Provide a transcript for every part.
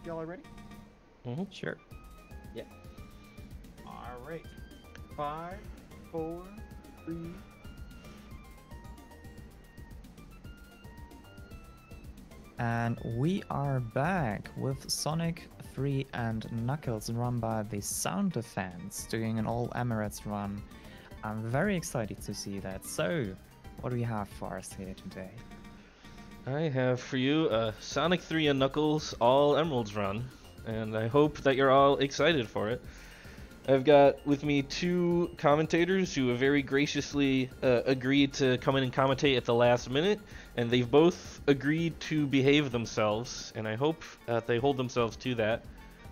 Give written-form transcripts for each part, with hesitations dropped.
y'all are ready? Sure. Yeah. All right. 5, 4, 3. And we are back with Sonic 3 and Knuckles run by the Sound Defense, doing an all Emirates run. I'm very excited to see that. So, what do we have for us here today? I have for you a Sonic 3 and Knuckles all Emeralds run, and I hope that you're all excited for it. I've got with me two commentators who have very graciously agreed to come in and commentate at the last minute, and they've both agreed to behave themselves, and I hope they hold themselves to that.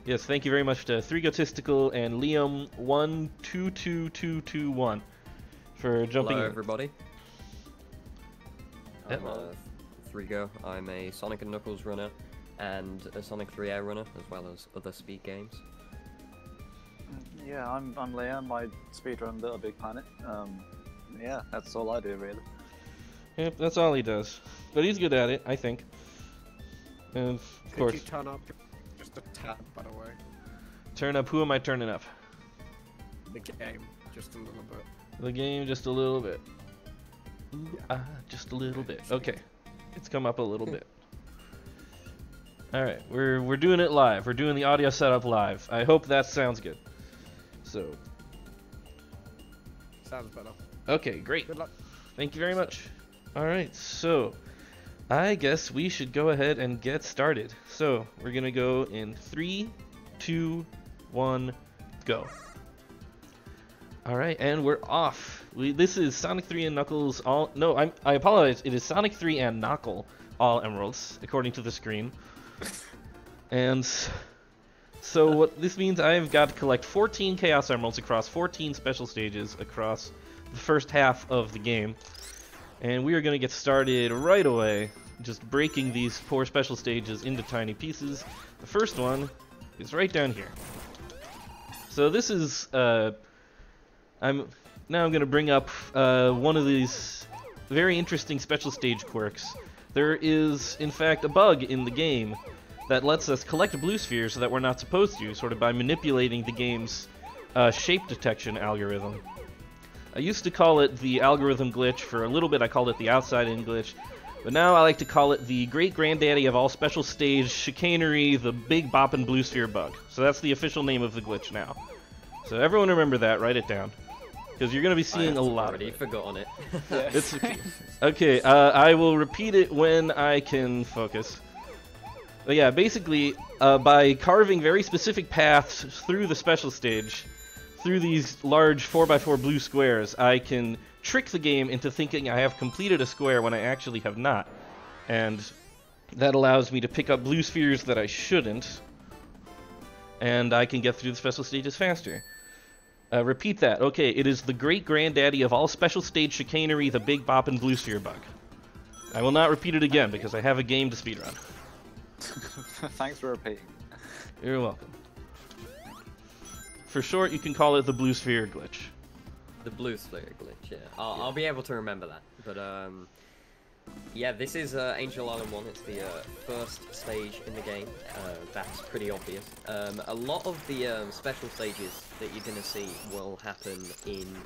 Yes, thank you very much to 3Gotistical and Liam122221 for jumping Hello, in. everybody. I'm Hello. 3Go. I'm a Sonic and Knuckles runner and a Sonic 3 runner, as well as other speed games. Yeah, I'm Liam. I speedrun Little Big Planet. Yeah, that's all I do really. Yep, that's all he does. But he's good at it, I think. And of Could course, you turn up just a tad, by the way? turn up. Who am I turning up? The game, just a little bit. The game, just a little bit. Yeah. Just a little bit. Okay, it's come up a little bit. All right, we're doing it live. We're doing the audio setup live. I hope that sounds good. So, Sounds better. okay, great. Good luck. Thank you very much. All right, so I guess we should go ahead and get started. So we're gonna go in 3, 2, 1, go. All right, and we're off. This is Sonic 3 and Knuckles all. No, I apologize. It is Sonic 3 and Knuckle all Emeralds, according to the screen. And so what this means, I've got to collect 14 Chaos Emeralds across 14 special stages across the first half of the game. And we are going to get started right away, just breaking these poor special stages into tiny pieces. The first one is right down here. So this is, I'm going to bring up one of these very interesting special stage quirks. There is, in fact, a bug in the game that lets us collect blue spheres that we're not supposed to, sort of by manipulating the game's shape detection algorithm. I used to call it the algorithm glitch. For a little bit I called it the outside-in glitch, but now I like to call it the great-granddaddy of all special stage chicanery, the big boppin' blue sphere bug. So that's the official name of the glitch now. So everyone remember that, write it down, because you're going to be seeing a lot of I've already it. forgotten it. It's okay. I will repeat it when I can focus. But yeah, basically, by carving very specific paths through the special stage, through these large 4x4 blue squares, I can trick the game into thinking I have completed a square when I actually have not. And that allows me to pick up blue spheres that I shouldn't, and I can get through the special stages faster. Repeat that. Okay, it is the great-granddaddy of all special stage chicanery, the big boppin' blue sphere bug. I will not repeat it again because I have a game to speedrun. Thanks for repeating. You're welcome. For short, you can call it the blue sphere glitch. The blue sphere glitch, yeah. I'll be able to remember that. But, yeah, this is Angel Island 1. It's the first stage in the game. That's pretty obvious. A lot of the special stages that you're going to see will happen in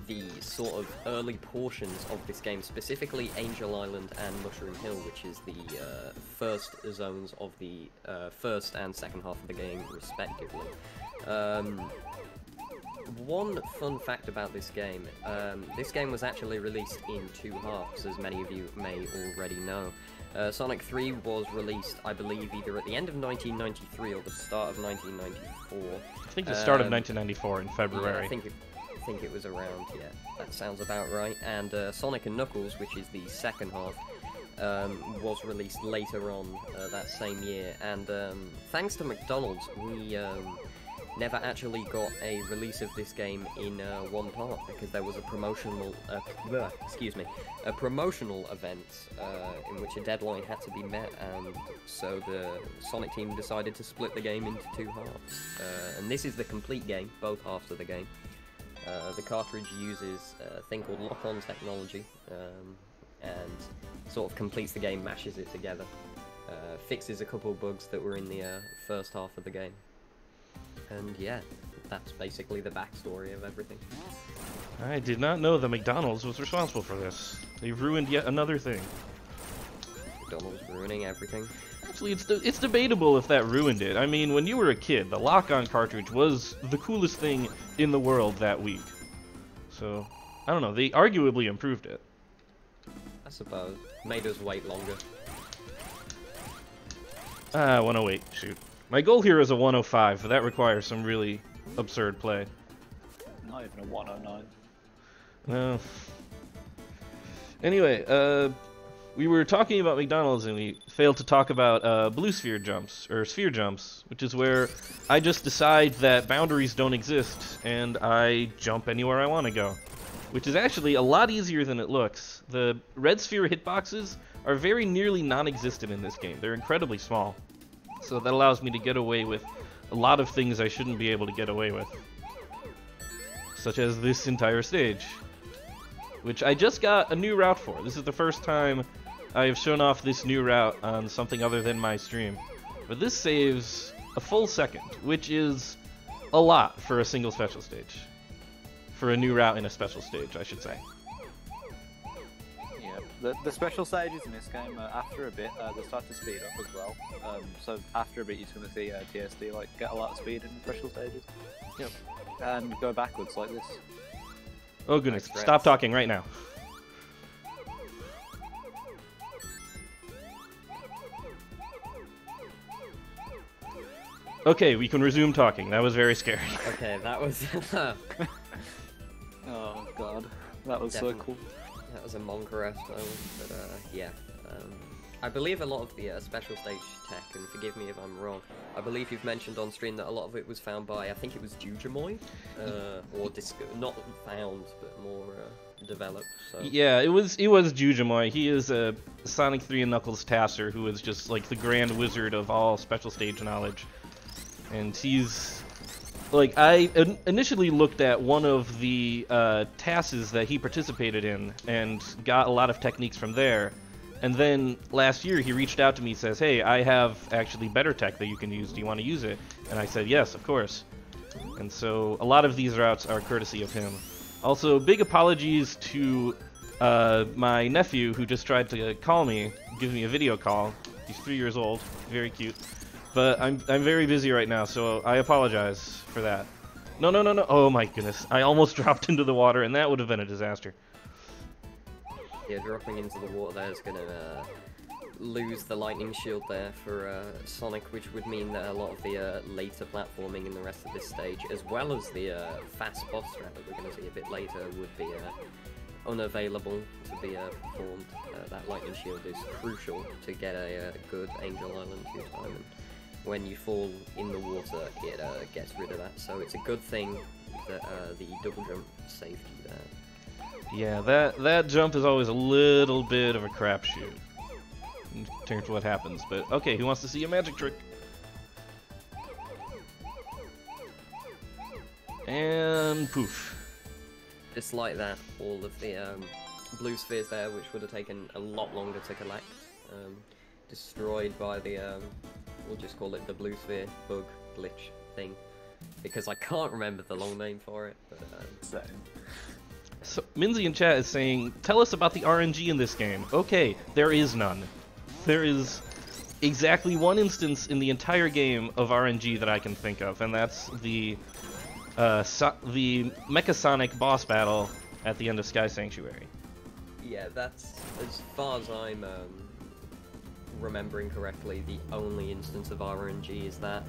the sort of early portions of this game, specifically Angel Island and Mushroom Hill, which is the first zones of the first and second half of the game, respectively. One fun fact about this game was actually released in 2 halves, as many of you may already know. Sonic 3 was released, I believe, either at the end of 1993 or the start of 1994. I think the start of 1994 in February. Yeah, I think it was around, yeah, that sounds about right. And Sonic and Knuckles, which is the second half, was released later on that same year. And thanks to McDonald's, we never actually got a release of this game in one part, because there was a promotional event in which a deadline had to be met, and so the Sonic team decided to split the game into 2 halves. And this is the complete game, both halves of the game. The cartridge uses a thing called lock-on technology, and sort of completes the game, mashes it together. fixes a couple bugs that were in the first half of the game. And yeah, that's basically the backstory of everything. I did not know that McDonald's was responsible for this. They've ruined yet another thing. McDonald's ruining everything. Actually, it's debatable if that ruined it. I mean, when you were a kid, the lock-on cartridge was the coolest thing in the world that week. So, I don't know, they arguably improved it. I suppose. Made us wait longer. 108, shoot. My goal here is a 105, but that requires some really absurd play. Not even a 109. No. Anyway, we were talking about McDonald's and we failed to talk about blue sphere jumps, or sphere jumps, which is where I just decide that boundaries don't exist and I jump anywhere I want to go, which is actually a lot easier than it looks. The red sphere hitboxes are very nearly non-existent in this game. They're incredibly small, so that allows me to get away with a lot of things I shouldn't be able to get away with, such as this entire stage, which I just got a new route for. This is the first time I have shown off this new route on something other than my stream. But this saves a full second, which is a lot for a single special stage. For a new route in a special stage, I should say. Yeah, the special stages in this game, after a bit, they start to speed up as well. So after a bit, you're going to see TSD like get a lot of speed in special stages. Yep. And go backwards like this. Oh goodness, stop talking right now. Okay, we can resume talking. That was very scary. Okay, that was... Oh god, that was Definitely. so cool. That was a Monk-esque moment, but yeah. I believe a lot of the special stage tech, and forgive me if I'm wrong, I believe you've mentioned on stream that a lot of it was found by, I think it was Jujamoy, or not found, but more developed. So. Yeah, it was Jujamoy. He is a Sonic 3 and Knuckles tasser who is just like the grand wizard of all special stage knowledge. And he's... Like, I initially looked at one of the tasks that he participated in and got a lot of techniques from there. And then last year he reached out to me and says, hey, I have actually better tech that you can use. Do you want to use it? And I said, yes, of course. And so a lot of these routes are courtesy of him. Also, big apologies to my nephew who just tried to call me, give me a video call. He's 3 years old, very cute. But I'm very busy right now, so I apologize for that. No. Oh my goodness. I almost dropped into the water, and that would have been a disaster. Yeah, dropping into the water there is going to lose the lightning shield there for Sonic, which would mean that a lot of the later platforming in the rest of this stage, as well as the fast boss strat that we're going to see a bit later, would be unavailable to be performed. That lightning shield is crucial to get a good Angel Island 2 time. And when you fall in the water, it gets rid of that. So it's a good thing that the double jump saved you there. Yeah, that jump is always a little bit of a crapshoot in terms of what happens. But okay, who wants to see a magic trick? And poof. Just like that, all of the blue spheres there, which would have taken a lot longer to collect, destroyed by the, we'll just call it the blue sphere bug glitch thing, because I can't remember the long name for it. But, Same. So, Minzy in chat is saying, tell us about the RNG in this game. Okay, there is none. There is exactly one instance in the entire game of RNG that I can think of, and that's the Mecha Sonic boss battle at the end of Sky Sanctuary. yeah, that's, as far as I'm remembering correctly, the only instance of RNG is that,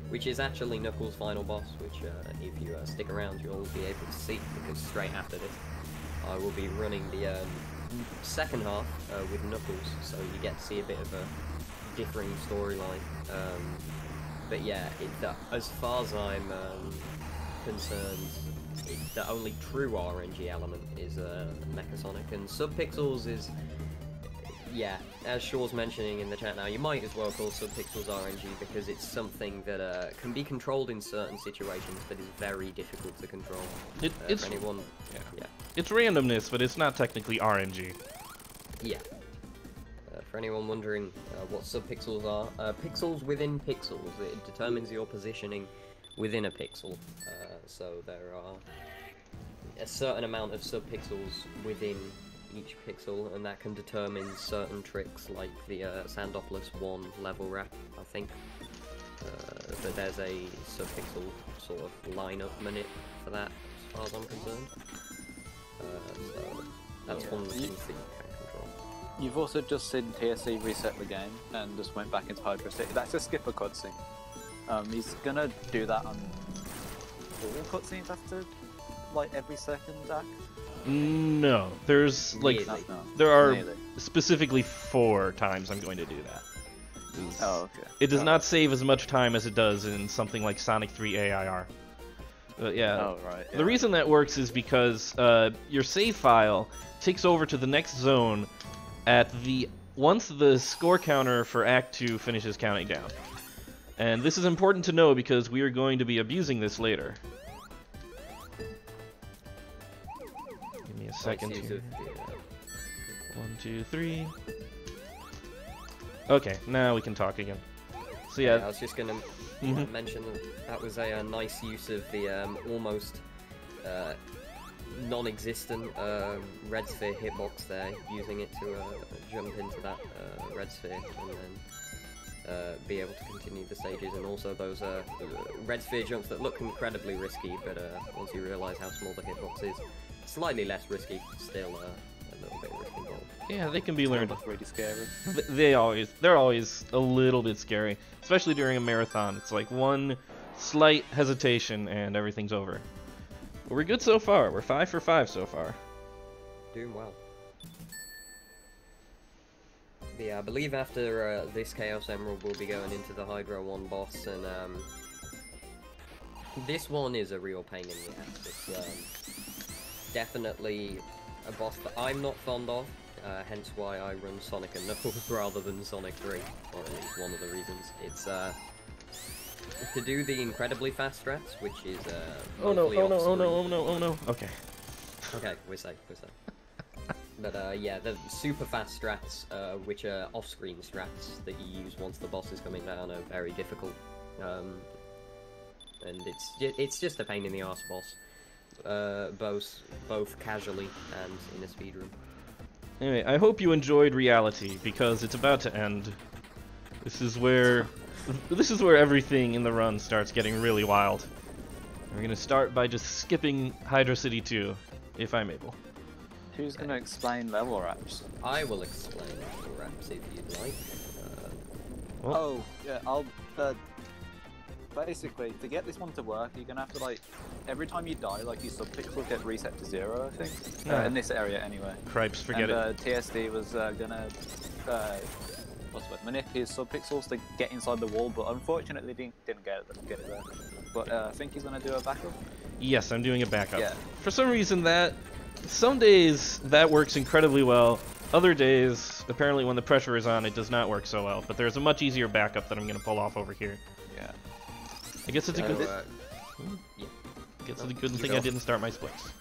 which is actually Knuckles' final boss, which if you stick around you'll be able to see, because straight after this I will be running the second half with Knuckles, so you get to see a bit of a differing storyline. But yeah, as far as I'm concerned, the only true RNG element is Mecha Sonic, and Subpixels is, yeah, as Shaw's mentioning in the chat now, you might as well call Subpixels RNG because it's something that can be controlled in certain situations, but is very difficult to control. It's for anyone. Yeah. It's randomness, but it's not technically RNG. Yeah. for anyone wondering what subpixels are, pixels within pixels. It determines your positioning within a pixel. So there are a certain amount of subpixels within each pixel, and that can determine certain tricks like the Sandopoulos 1 level wrap, I think. But there's a subpixel sort of lineup minute for that, as far as I'm concerned. So that's one of the things that you can control. You've also just seen TSC reset the game and just went back into Hydro City. That's a skip a cutscene. He's gonna do that on all cutscenes after, like, every second act. No, there's like Really? there are Really? specifically 4 times I'm going to do that. Oh, okay. It does not save as much time as it does in something like Sonic 3 AIR. But yeah, Oh, right. the reason that works is because your save file takes over to the next zone at once the score counter for Act 2 finishes counting down. And this is important to know because we are going to be abusing this later. Give me a second Nice use here. of the, 1, 2, 3. Okay, now we can talk again. So I yeah, was just gonna Mhm. mention that was a nice use of the almost non-existent red sphere hitbox there, using it to jump into that red sphere and then be able to continue the stages, and also those red sphere jumps that look incredibly risky, but once you realise how small the hitbox is, slightly less risky, still a little bit risk involved. yeah, they can be learned. That's really scary. They're always a little bit scary, especially during a marathon. It's like one slight hesitation and everything's over. But we're good so far. We're 5 for 5 so far. Doing well. But yeah, I believe after this Chaos Emerald we'll be going into the Hydro 1 boss, and this one is a real pain in the ass. It's definitely a boss that I'm not fond of, hence why I run Sonic and Knuckles rather than Sonic 3, or at least one of the reasons. It's to do the incredibly fast strats, which is Oh no, mostly oh no, oh off-screen. no, oh no, oh no. Okay. Okay, we're safe, we're safe. But yeah, the super fast strats, which are off-screen strats that you use once the boss is coming down, are very difficult. And it's just a pain in the arse boss, both casually and in a speedrun. Anyway, I hope you enjoyed reality because it's about to end. This is where everything in the run starts getting really wild. We're gonna start by just skipping Hydro City 2, if I'm able. Who's gonna explain level wraps? I will explain the raps if you'd like. Well, Oh, yeah, I'll, basically, to get this one to work, you're gonna have to, like, every time you die, like, your subpixel get reset to 0, I think. Yeah. In this area, anyway. cripes, forget and, it. TSD was, gonna, what's the word, manipulate his subpixels to get inside the wall, but unfortunately didn't get it there. But, I think he's gonna do a backup. Yes, I'm doing a backup. Yeah. For some reason some days that works incredibly well. Other days, apparently when the pressure is on, it does not work so well. But there's a much easier backup that I'm going to pull off over here. Yeah. I guess it's a good. Yeah. Guess it's a good you thing go. I didn't start my splits.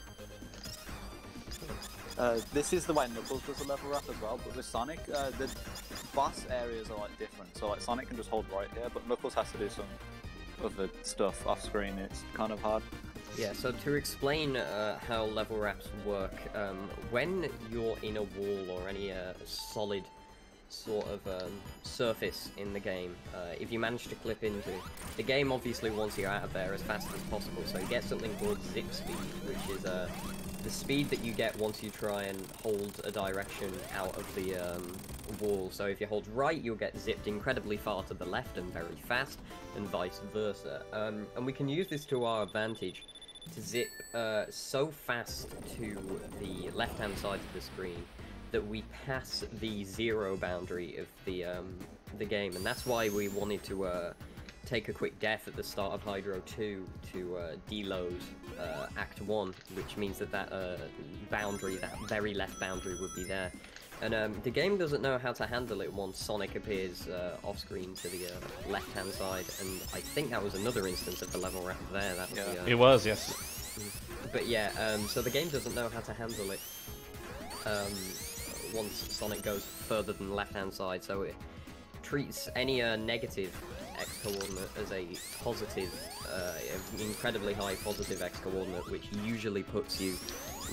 This is the way Knuckles does a level wrap as well, but with Sonic, the boss areas are, like, different. So, like, Sonic can just hold right here, but Knuckles has to do some other stuff off screen. It's kind of hard. Yeah, so to explain how level wraps work, when you're in a wall or any solid sort of surface in the game, if you manage to clip into, the game obviously wants you out of there as fast as possible, so you get something called zip speed, which is the speed that you get once you try and hold a direction out of the wall. So if you hold right, you'll get zipped incredibly far to the left and very fast, and vice versa. And we can use this to our advantage to zip so fast to the left-hand side of the screen that we pass the 0 boundary of the game, and that's why we wanted to take a quick death at the start of Hydro 2 to deload Act 1, which means that boundary, that very left boundary, would be there. And the game doesn't know how to handle it once Sonic appears off-screen to the left-hand side, and I think that was another instance of the level wrap there. That was It was, yes. But yeah, so the game doesn't know how to handle it once Sonic goes further than the left-hand side, so it treats any negative x-coordinate as a positive, incredibly high positive x-coordinate, which usually puts you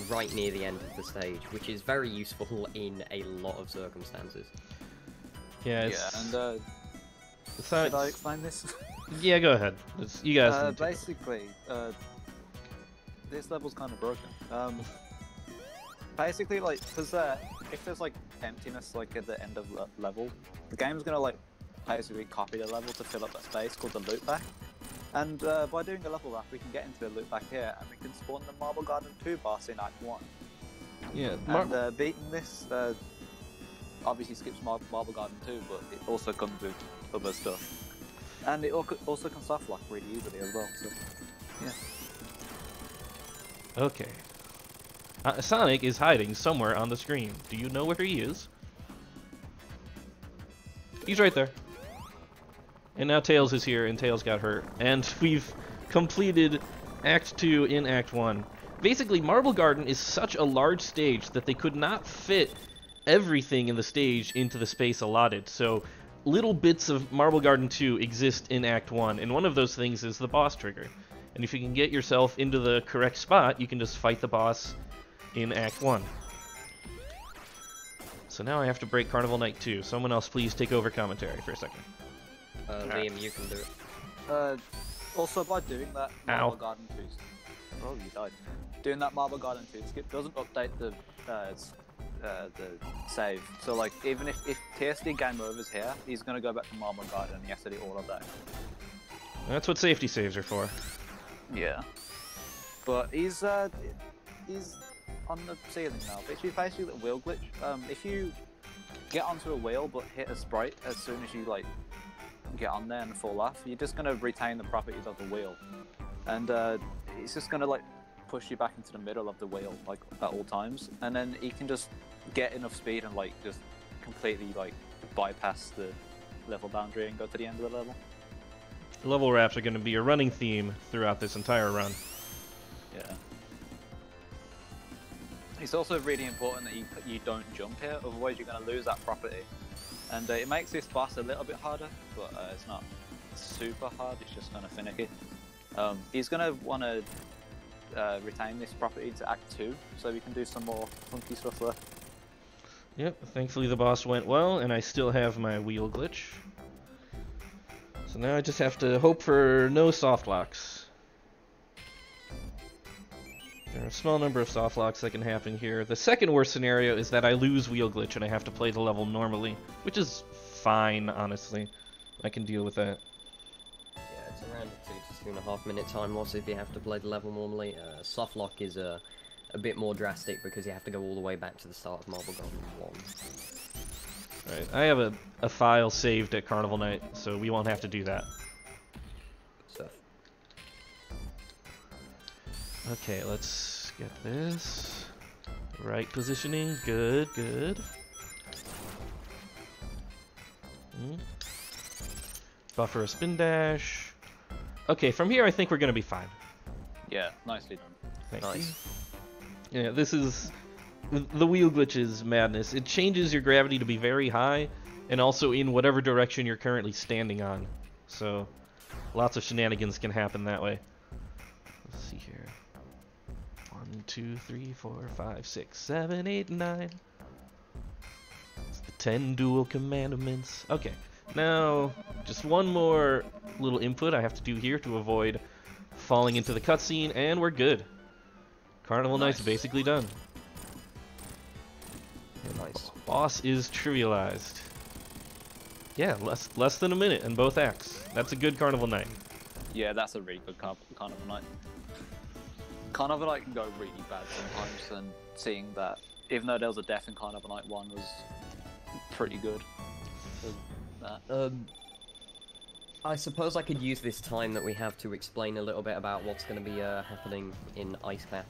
right near the end of the stage, which is very useful in a lot of circumstances. Yeah, and so should I explain this? yeah, go ahead. You guys. Need to- basically, this level's kind of broken. Basically, like, because if there's like emptiness like at the end of the level, the game's gonna like basically copy the level to fill up that space called the loop back. And by doing a level wrap, we can get into the loop back here, and we can spawn the Marble Garden 2 boss in Act 1. Yeah, And beating this obviously skips Marble Garden 2, but it also comes with other stuff. And it also can soft lock really easily as well, so yeah. Okay. Sonic is hiding somewhere on the screen. Do you know where he is? He's right there. And now Tails is here, and Tails got hurt. And we've completed Act 2 in Act 1. Basically, Marble Garden is such a large stage that they could not fit everything in the stage into the space allotted. So little bits of Marble Garden 2 exist in Act 1, and one of those things is the boss trigger. And if you can get yourself into the correct spot, you can just fight the boss in Act 1. So now I have to break Carnival Night 2. Someone else please take over commentary for a second. Liam, you can do it. Also, by doing that Marble Garden 2... Oh, you died. Doing that Marble Garden 2 skip doesn't update the save. So, like, even if TSD game over's here, he's going to go back to Marble Garden and he has to do all of that. That's what safety saves are for. Yeah. But he's on the ceiling now, which is basically the wheel glitch. If you get onto a wheel but hit a sprite as soon as you, like, get on there and fall off, you're just going to retain the properties of the wheel. And it's just going to, like, push you back into the middle of the wheel, like, at all times. And then you can just get enough speed and, like, just completely, like, bypass the level boundary and go to the end of the level. Level wraps are going to be a running theme throughout this entire run. Yeah. It's also really important that you don't jump here, otherwise you're going to lose that property. And it makes this boss a little bit harder, but it's not super hard, it's just kind of finicky. He's going to want to retain this property to Act 2, so we can do some more funky stuff there. Yep, thankfully the boss went well, and I still have my wheel glitch. So now I just have to hope for no soft locks. There are a small number of soft locks that can happen here. The second worst scenario is that I lose wheel glitch and I have to play the level normally, which is fine, honestly. I can deal with that. Yeah, it's around a 2 to 2.5 minute time loss if you have to play the level normally. Soft lock is a bit more drastic because you have to go all the way back to the start of Marble Garden 1. Right, I have a file saved at Carnival Night, so we won't have to do that. Stuff. Okay, let's get this. Right positioning, good, good. Buffer a spin dash. Okay, from here I think we're gonna be fine. Yeah, nicely done. Thank Nice. you. Yeah, this is... The wheel glitch is madness. It changes your gravity to be very high, and also in whatever direction you're currently standing on. So, lots of shenanigans can happen that way. Let's see here. 1, 2, 3, 4, 5, 6, 7, 8, 9. It's the 10 dual commandments. Okay, now just one more little input I have to do here to avoid falling into the cutscene, and we're good. Carnival Night's basically done. Nice. Boss is trivialized. Yeah, less than a minute in both acts. That's a good Carnival Night. Yeah, that's a really good Carnival Night. Carnival Night can go really bad sometimes, and seeing that, even though there was a death in Carnival Night 1, was pretty good. I suppose I could use this time that we have to explain a little bit about what's going to be happening in Ice Cap.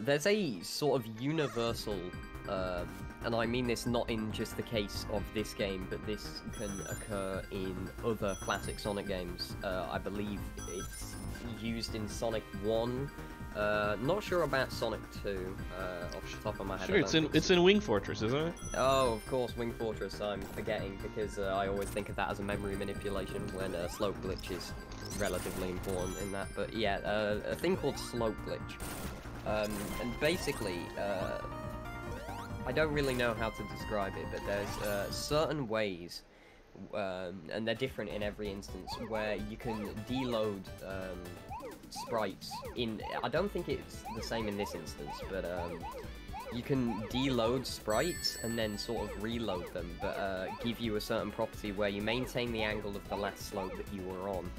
There's a sort of universal, and I mean this not in just the case of this game, but this can occur in other classic Sonic games. I believe it's used in Sonic 1 Not sure about Sonic 2, off the top of my head. Sure, it's in Wing Fortress, isn't it? Oh, of course, Wing Fortress. I'm forgetting because I always think of that as a memory manipulation when slope glitch is relatively important in that. But yeah, a thing called slope glitch, and basically, I don't really know how to describe it, but there's certain ways, and they're different in every instance, where you can deload sprites in. I don't think it's the same in this instance, but you can deload sprites and then sort of reload them, but give you a certain property where you maintain the angle of the last slope that you were on.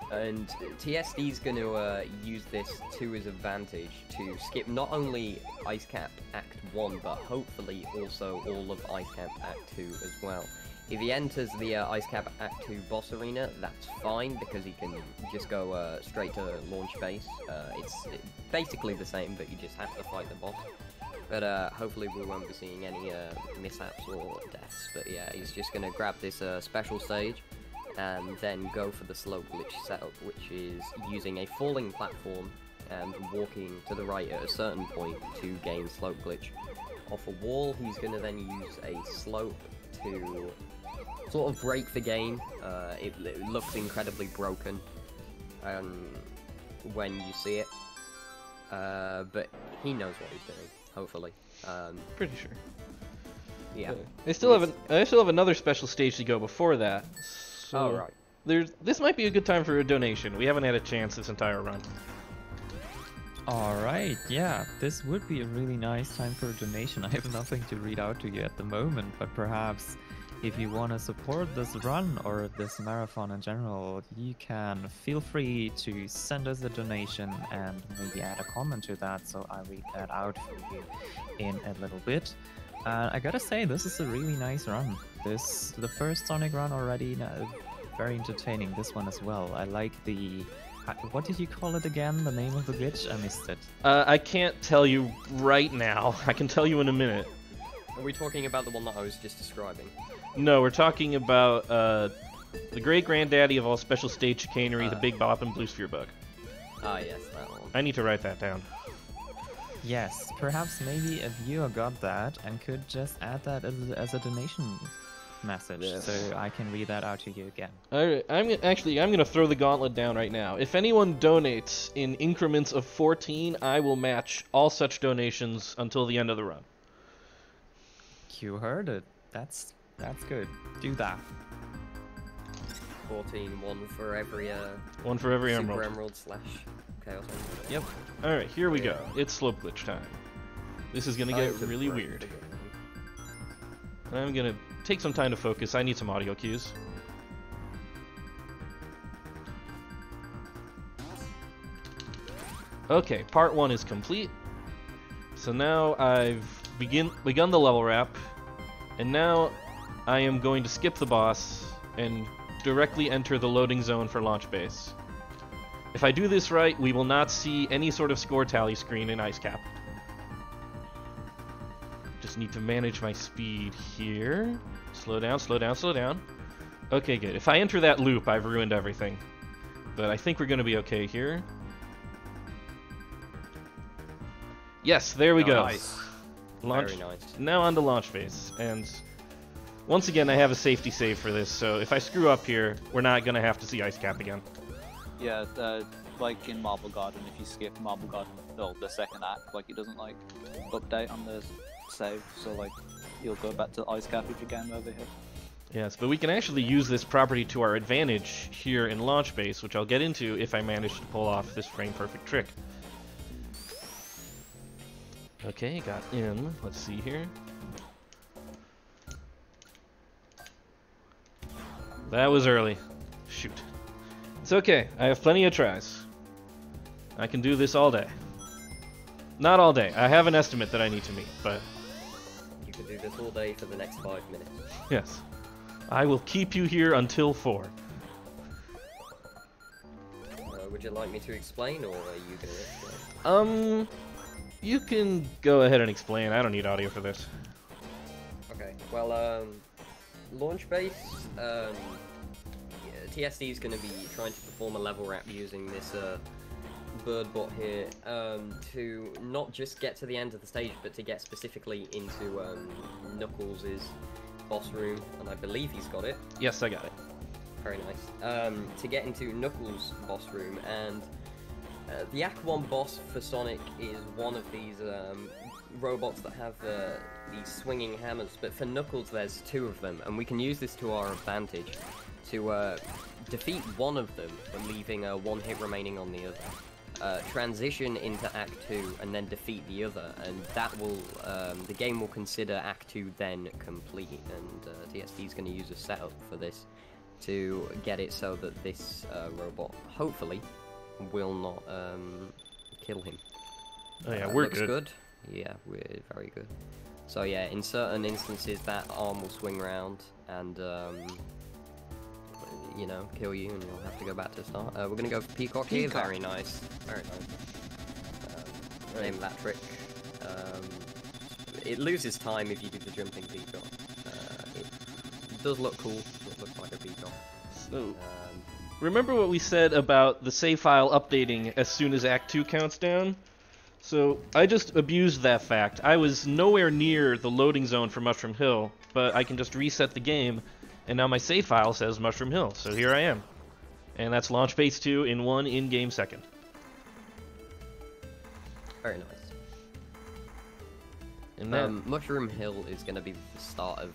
And TSD is going to use this to his advantage to skip not only Ice Cap Act 1, but hopefully also all of Ice Cap Act 2 as well. If he enters the Ice Cap Act 2 boss arena, that's fine, because he can just go straight to launch base. It's basically the same, but you just have to fight the boss. But hopefully we won't be seeing any mishaps or deaths. But yeah, he's just going to grab this special stage and then go for the slope glitch setup, which is using a falling platform and walking to the right at a certain point to gain slope glitch. Off a wall, he's going to then use a slope to sort of break the game. It looks incredibly broken when you see it, but he knows what he's doing, hopefully. Pretty sure. Yeah. I still have another special stage to go before that. So Oh, right. This might be a good time for a donation. We haven't had a chance this entire run. Alright, yeah, this would be a really nice time for a donation. I have nothing to read out to you at the moment, but perhaps if you want to support this run or this marathon in general, you can feel free to send us a donation and maybe add a comment to that, so I'll read that out for you in a little bit. I gotta say, this is a really nice run. The first Sonic run already, very entertaining. This one as well. I like the... What did you call it again? The name of the glitch? I missed it. I can't tell you right now. I can tell you in a minute. Are we talking about the one that I was just describing? No, we're talking about the great-granddaddy of all special stage chicanery, the Big Bop and Blue Sphere Bug. Ah, yes, that one. I need to write that down. Yes, perhaps maybe a viewer got that and could just add that as a donation message, so I can read that out to you again. Alright, I'm gonna throw the gauntlet down right now. If anyone donates in increments of 14, I will match all such donations until the end of the run. You heard it. That's good. Do that. 14, one for every Super Emerald / Chaos Emerald. Yep. Alright, here we go. It's slope glitch time. This is gonna get really weird. I'm gonna take some time to focus. I need some audio cues. Okay, part 1 is complete. So now I've begun the level wrap, and now I am going to skip the boss and directly enter the loading zone for launch base. If I do this right, we will not see any sort of score tally screen in Ice Cap. Just need to manage my speed here. Slow down, slow down, slow down. Okay, good. If I enter that loop, I've ruined everything. But I think we're going to be okay here. Yes, there we go. Nice. Launch. Very nice. Now on to launch phase. And once again, I have a safety save for this, so if I screw up here, we're not going to have to see Ice Cap again. Yeah, like in Marble Garden, if you skip Marble Garden, well, the second act, like it doesn't like update on the save, so like you'll go back to Ice Cap if you game over here. Yes, but we can actually use this property to our advantage here in launch base, which I'll get into if I manage to pull off this frame perfect trick. Okay, got in. Let's see here. That was early. Shoot. It's okay. I have plenty of tries. I can do this all day. Not all day. I have an estimate that I need to meet, but... You can do this all day for the next 5 minutes. Yes. I will keep you here until 4. Would you like me to explain, or are you going to explain? You can go ahead and explain. I don't need audio for this. Okay, well, launch base, TSD is going to be trying to perform a level wrap using this Birdbot here to not just get to the end of the stage, but to get specifically into Knuckles' boss room, and I believe he's got it. Yes, I got it. Very nice. To get into Knuckles' boss room, and the Act 1 boss for Sonic is one of these robots that have these swinging hammers, but for Knuckles there's two of them, and we can use this to our advantage to defeat one of them, but leaving one hit remaining on the other. Transition into Act 2 and then defeat the other, and that will the game will consider Act 2 then complete, and TSD is going to use a setup for this to get it so that this robot hopefully will not kill him. Oh yeah, we're looks good. Yeah, we're very good. So yeah, in certain instances that arm will swing round and you know, kill you, and you'll have to go back to the start. We're gonna go for Peacock here. Very nice, very nice. Name that trick. It loses time if you do the jumping Peacock. It does look cool. It looks like a Peacock. So, remember what we said about the save file updating as soon as Act 2 counts down? So, I just abused that fact. I was nowhere near the loading zone for Mushroom Hill, but I can just reset the game, and now my save file says Mushroom Hill, so here I am. And that's Launch Base 2 in 1 in-game second. Very nice. And then, Mushroom Hill is going to be the start of,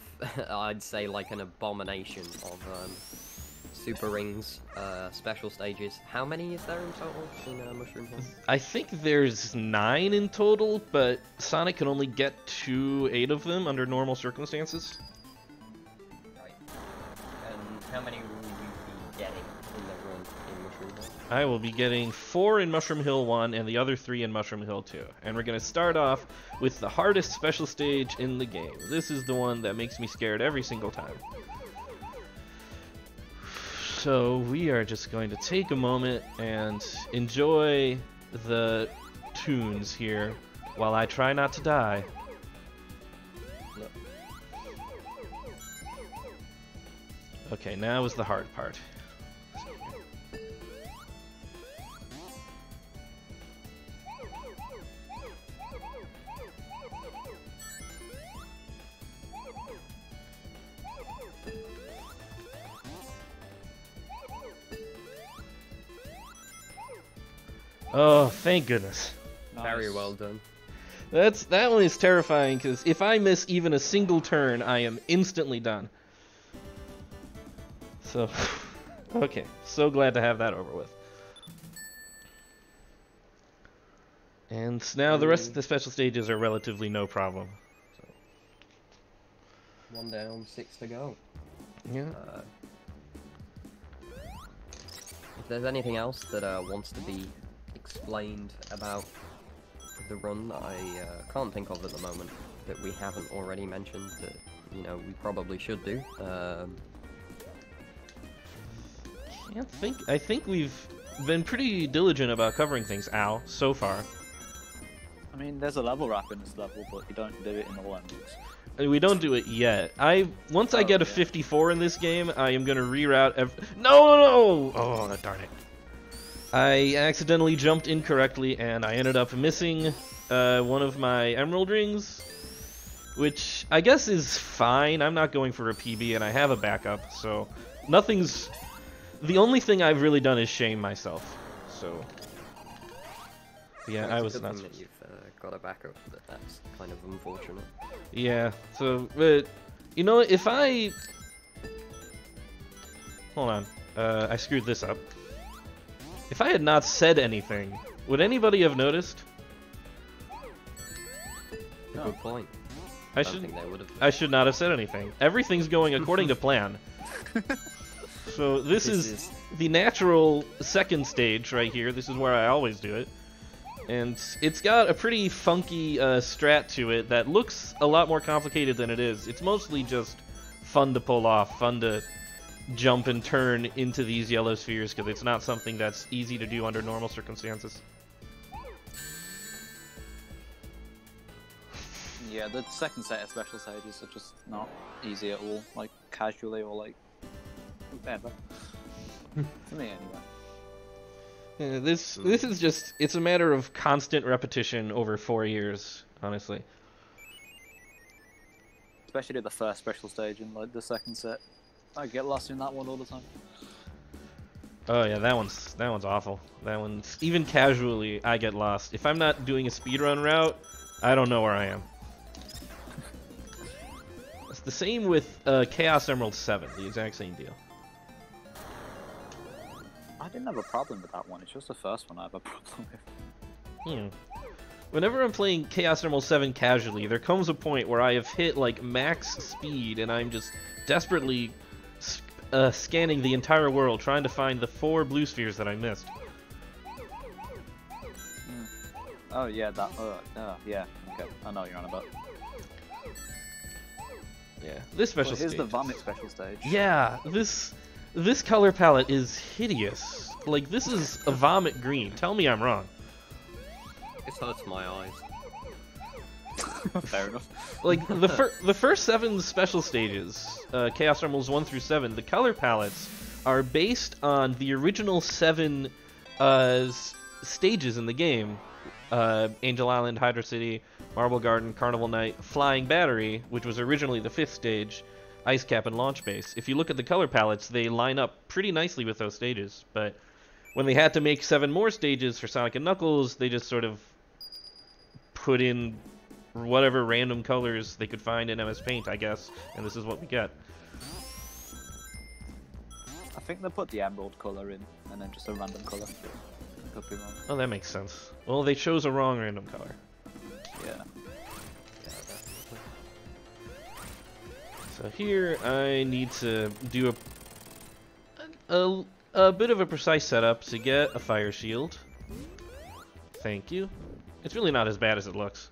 I'd say, like an abomination of Super Rings special stages. How many is there in total in Mushroom Hill? I think there's 9 in total, but Sonic can only get to 8 of them under normal circumstances. Right. And how many will you be getting in the run in Mushroom Hill? I will be getting 4 in Mushroom Hill 1 and the other 3 in Mushroom Hill 2. And we're going to start off with the hardest special stage in the game. This is the one that makes me scared every single time. So we are just going to take a moment and enjoy the tunes here while I try not to die. Yep. Okay, now is the hard part. Oh, thank goodness. Very well done. That one is terrifying, because if I miss even a single turn, I am instantly done. So, okay, so glad to have that over with. And now the rest of the special stages are relatively no problem. So. 1 down, 6 to go. Yeah. If there's anything else that wants to be explained about the run that I can't think of at the moment that we haven't already mentioned that, you know, we probably should do. I think we've been pretty diligent about covering things, Al, so far. I mean, there's a level wrap in this level, but you don't do it in all endings. We don't do it yet. Once I get a 54 in this game, I am gonna reroute No! Oh, darn it. I accidentally jumped incorrectly, and I ended up missing one of my emerald rings, which I guess is fine. I'm not going for a PB, and I have a backup, so nothing's... The only thing I've really done is shame myself, so... Yeah, Well, I it's was a good not... thing that you've got a backup, that's kind of unfortunate. Yeah, so, but, you know, if I... Hold on, I screwed this up. If I had not said anything, would anybody have noticed? No. Good point. I should not have said anything. Everything's going according to plan. So this is the natural second stage right here. This is where I always do it. And it's got a pretty funky strat to it that looks a lot more complicated than it is. It's mostly just fun to pull off, fun to jump and turn into these yellow spheres, because it's not something that's easy to do under normal circumstances. Yeah, the second set of special stages are just not easy at all, like casually or like ever. To me, anyway. This is just, it's a matter of constant repetition over 4 years, honestly. Especially the first special stage and like the second set. I get lost in that one all the time. Oh yeah, that one's awful. That one's, even casually, I get lost. If I'm not doing a speedrun route, I don't know where I am. It's the same with Chaos Emerald 7, the exact same deal. I didn't have a problem with that one. It's just the first one I have a problem with. Whenever I'm playing Chaos Emerald 7 casually, there comes a point where I have hit like max speed and I'm just desperately scanning the entire world trying to find the 4 blue spheres that I missed. Oh yeah, that. Yeah. Okay, I know what you're on about. Yeah, this special Here's stage. the vomit special stage. Yeah, this color palette is hideous. Like, this is a vomit green. Tell me I'm wrong. It hurts my eyes. Fair enough. Like, the first 7 special stages, Chaos Emeralds 1 through 7, the color palettes are based on the original 7 stages in the game. Angel Island, Hydra City, Marble Garden, Carnival Night, Flying Battery, which was originally the 5th stage, Ice Cap, and Launch Base. If you look at the color palettes, they line up pretty nicely with those stages, but when they had to make 7 more stages for Sonic and Knuckles, they just sort of put in whatever random colors they could find in MS Paint, I guess, and this is what we get. I think they put the emerald color in, and then just a random color. Could be wrong. Oh, that makes sense. Well, they chose a wrong random color. Yeah. So here I need to do a bit of a precise setup to get a fire shield. Thank you. It's really not as bad as it looks.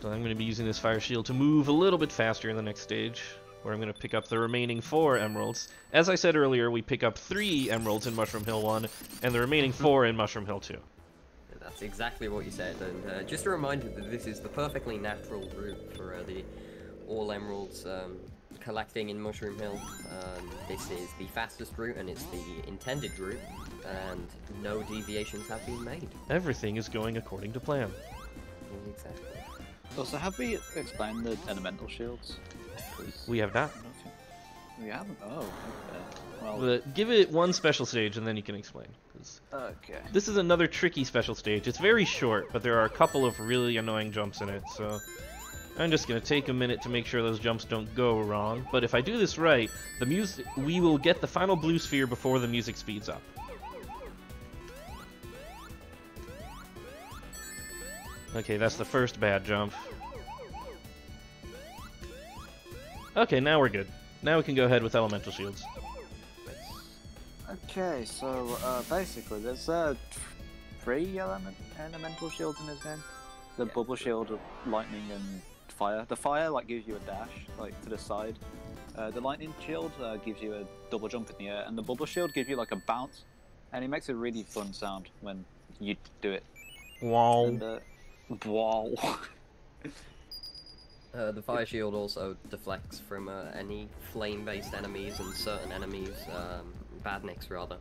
So I'm going to be using this fire shield to move a little bit faster in the next stage, where I'm going to pick up the remaining 4 emeralds. As I said earlier, we pick up 3 emeralds in Mushroom Hill 1, and the remaining 4 in Mushroom Hill 2. That's exactly what you said, and just a reminder that this is the perfectly natural route for the all emeralds collecting in Mushroom Hill. This is the fastest route, and it's the intended route, and no deviations have been made. Everything is going according to plan. Exactly. Also, have we explained the elemental shields? We have not. We haven't. Oh, okay. Well, But give it one special stage, and then you can explain. 'Cause okay. this is another tricky special stage. It's very short, but there are a couple of really annoying jumps in it, so I'm just going to take a minute to make sure those jumps don't go wrong. But if I do this right, we will get the final blue sphere before the music speeds up. Okay, that's the first bad jump. Okay, now we're good. Now we can go ahead with elemental shields. Okay, so basically, there's 3 elemental shields in this game. The bubble shield, lightning, and fire. The fire gives you a dash to the side. The lightning shield gives you a double jump in the air, and the bubble shield gives you a bounce, and it makes a really fun sound when you do it. Wow. And, wow. The fire shield also deflects from any flame-based enemies and certain enemies, badniks rather,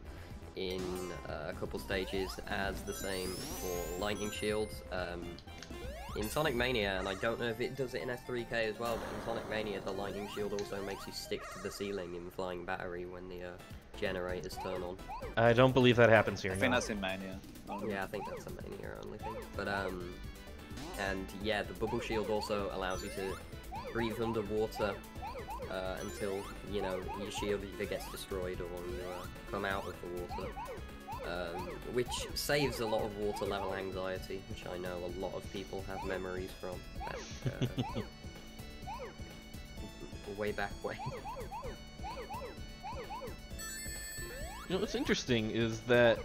in a couple stages, as the same for lightning shields. In Sonic Mania, and I don't know if it does it in S3K as well, but in Sonic Mania the lightning shield also makes you stick to the ceiling in Flying Battery when the generators turn on. I don't believe that happens here. I think that's in Mania. Yeah, I think that's a Mania only thing. But and yeah, the bubble shield also allows you to breathe underwater until, you know, your shield either gets destroyed or you come out of the water. Which saves a lot of water level anxiety, which I know a lot of people have memories from back, way back when. You know, what's interesting is that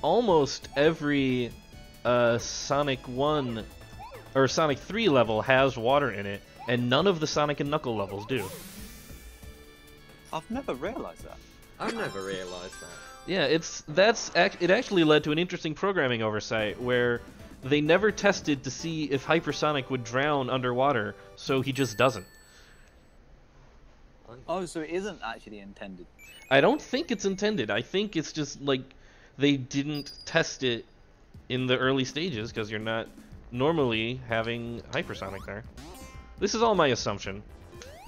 almost every Sonic 1 or Sonic 3 level has water in it, and none of the Sonic and Knuckle levels do. I've never realised that. I've never realised that. Yeah, it actually led to an interesting programming oversight where they never tested to see if Hypersonic would drown underwater, so he just doesn't. Oh, so it isn't actually intended. I don't think it's intended. I think it's just they didn't test it in the early stages because you're not normally having hypersonic there. This is all my assumption,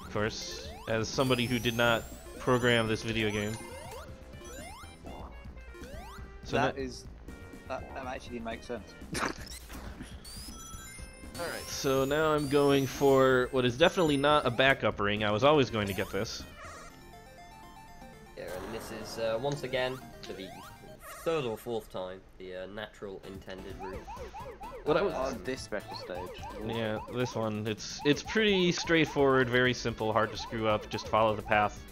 of course, as somebody who did not program this video game. So that actually makes sense. Alright, so now I'm going for what is definitely not a backup ring. I was always going to get this. Yeah, and this is, once again, for the third or fourth time, the natural intended route. What I was... On this special stage. Yeah, this one, it's pretty straightforward, very simple, hard to screw up, just follow the path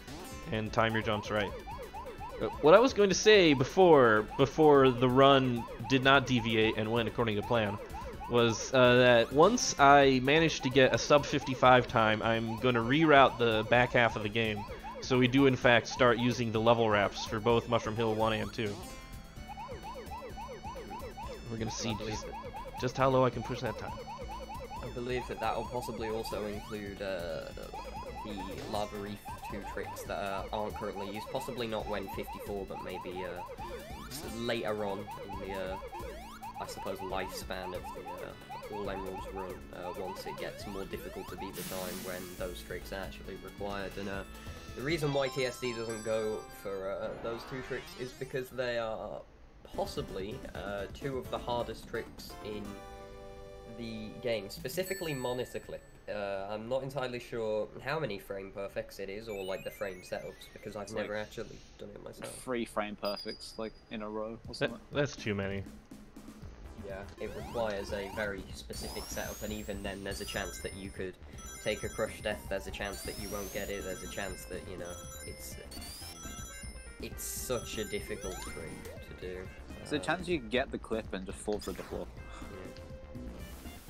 and time your jumps right. What I was going to say before the run did not deviate and went according to plan was that once I managed to get a sub 55 time, I'm going to reroute the back half of the game. So we do in fact start using the level wraps for both Mushroom Hill 1 and 2. We're going to see just how low I can push that time. I believe that will possibly also include the Lava Reef 2 tricks that aren't currently used. Possibly not when 54, but maybe later on in the, I suppose, lifespan of the All Emeralds run, once it gets more difficult to beat the time when those tricks are actually required. And the reason why TSD doesn't go for those 2 tricks is because they are possibly 2 of the hardest tricks in the game, specifically Monitor Clip. I'm not entirely sure how many frame perfects it is, or like the frame setups, because I've never actually done it myself. 3 frame perfects, like in a row or something. That's too many. Yeah, it requires a very specific setup, and even then there's a chance that you could take a crush death, there's a chance that you won't get it, there's a chance that, you know, it's such a difficult trick to do. There's a chance you get the clip and just fall through the floor.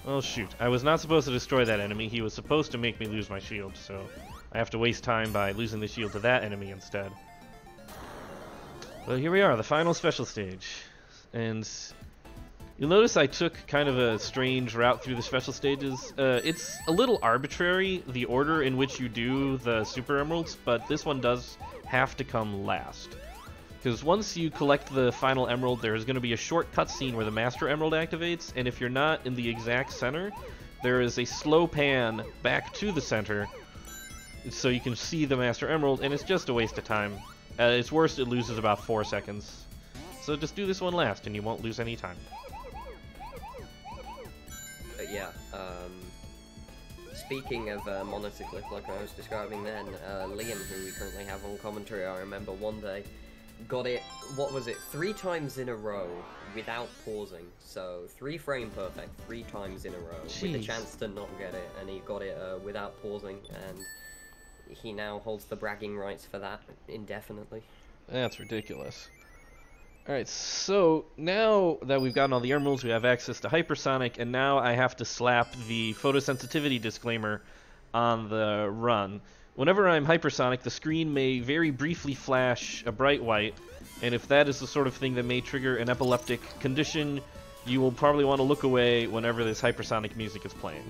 Well, shoot. I was not supposed to destroy that enemy. He was supposed to make me lose my shield, so I have to waste time by losing the shield to that enemy instead. Well, here we are, the final special stage. And you'll notice I took kind of a strange route through the special stages. It's a little arbitrary, the order in which you do the Super Emeralds, but this one does have to come last. Because once you collect the final emerald, there's going to be a short cutscene where the Master Emerald activates, and if you're not in the exact center, there is a slow pan back to the center, so you can see the Master Emerald, and it's just a waste of time. At its worst, it loses about 4 seconds. So just do this one last, and you won't lose any time. But yeah, speaking of Monitor Clip, like I was describing then, Liam, who we currently have on commentary, I remember one day, got it, what was it, 3 times in a row without pausing. So 3 frame perfect 3 times in a row. Jeez. With a chance to not get it, and he got it without pausing, and he now holds the bragging rights for that indefinitely. That's ridiculous. Alright, so now that we've gotten all the emeralds, we have access to hypersonic, and now I have to slap the photosensitivity disclaimer on the run. Whenever I'm hypersonic, the screen may very briefly flash a bright white, and if that is the sort of thing that may trigger an epileptic condition, you will probably want to look away whenever this hypersonic music is playing.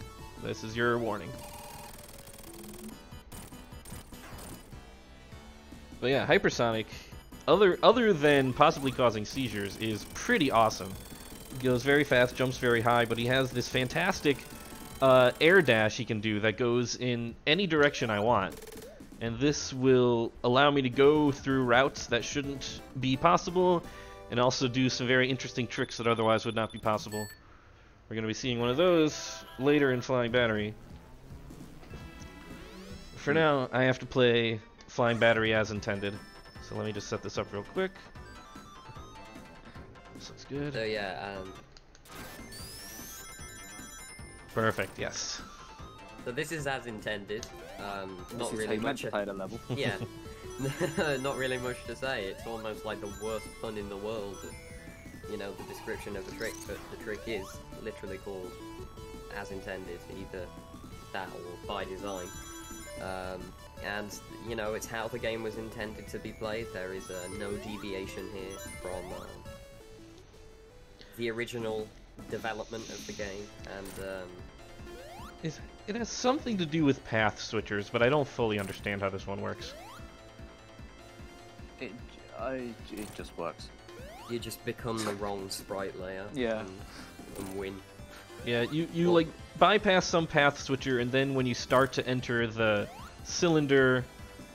This is your warning. But yeah, hypersonic, other than possibly causing seizures, is pretty awesome. He goes very fast, jumps very high, but he has this fantastic air dash he can do that goes in any direction I want, and this will allow me to go through routes that shouldn't be possible, and also do some very interesting tricks that otherwise would not be possible. We're going to be seeing one of those later in Flying Battery. For now, I have to play Flying Battery as intended, so let me just set this up real quick. This looks good. So yeah, Perfect, yes. so this is as intended. Not This is really how you much. play the level. Yeah, not really much to say. It's almost like the worst pun in the world. You know, the description of the trick, but the trick is literally called as intended, either that or by design. And you know, it's how the game was intended to be played. There is no deviation here from the original development of the game, and it has something to do with path switchers, but I don't fully understand how this one works. It just works. You just become the wrong sprite layer. Yeah. And win. Yeah, you like bypass some path switcher, and then when you start to enter the cylinder,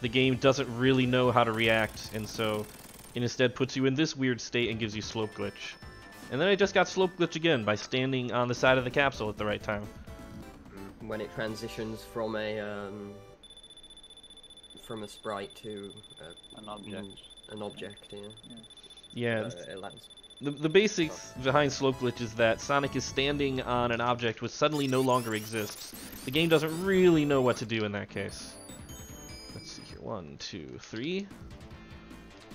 the game doesn't really know how to react, and so it instead puts you in this weird state and gives you slope glitch. And then I just got slope glitch again by standing on the side of the capsule at the right time. When it transitions from a sprite to An object. An object, yeah. Yeah, It lands. the basics behind slope glitch is that Sonic is standing on an object which suddenly no longer exists. The game doesn't really know what to do in that case. Let's see here, 1, 2, 3.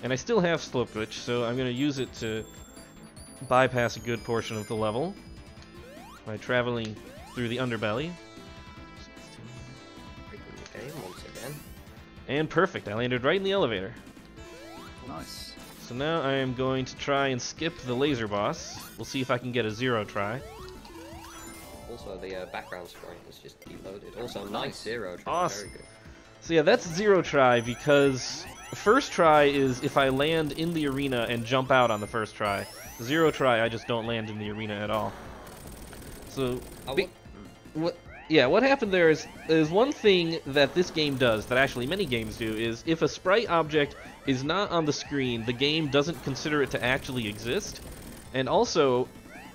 And I still have slope glitch, so I'm going to use it to bypass a good portion of the level by traveling through the underbelly. Okay, once again. And perfect, I landed right in the elevator. Nice. So now I am going to try and skip the laser boss. We'll see if I can get a 0 try. Also, the background sprite was just deloaded. Also, nice 0 try. Awesome. Very good. So yeah, that's 0 try because the first try is if I land in the arena and jump out on the first try. 0 try, I just don't land in the arena at all. So, what happened there is one thing that this game does, that actually many games do, is if a sprite object is not on the screen, the game doesn't consider it to actually exist. And also,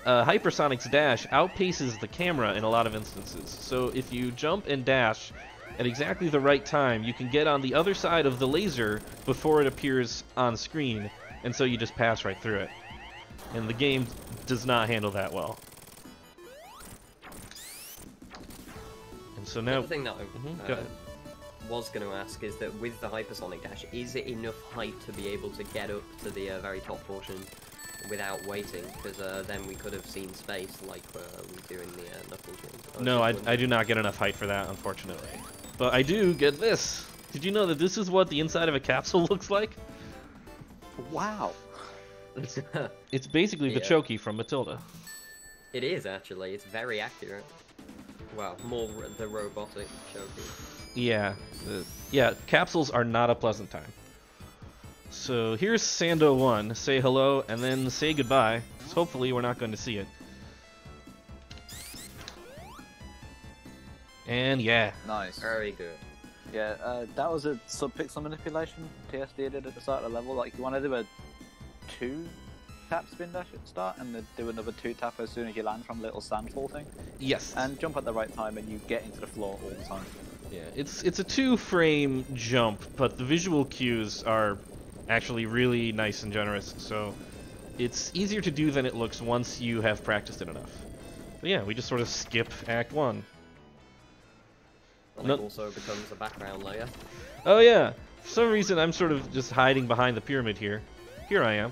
Hypersonic's dash outpaces the camera in a lot of instances. So if you jump and dash at exactly the right time, you can get on the other side of the laser before it appears on screen, and so you just pass right through it. And the game does not handle that well. And so now... The thing that go ahead. was going to ask is that with the hypersonic dash, is it enough height to be able to get up to the very top portion without waiting? Because then we could have seen space like we do in the Knuckles game. No, I do not get enough height for that, unfortunately. But I do get this. Did you know that this is what the inside of a capsule looks like? Wow. It's basically the Yeah. Choki from Matilda. It is, actually. It's very accurate. Well, more the robotic Choki. Yeah, yeah, capsules are not a pleasant time. So here's Sando 1. Say hello and then say goodbye. 'Cause hopefully we're not going to see it. And yeah. Nice. Very good. Yeah, that was a sub-pixel manipulation TSD did at the start of the level. Like, you want to do a 2-tap spin dash at the start, and then do another 2-tap as soon as you land from a little sandfall thing. Yes. And jump at the right time, and you get into the floor all the time. Yeah, it's a 2-frame jump, but the visual cues are actually really nice and generous, so it's easier to do than it looks once you have practiced it enough. But yeah, we just sort of skip Act 1. And No- it also becomes a background layer. Oh yeah, for some reason I'm sort of just hiding behind the pyramid here. Here I am.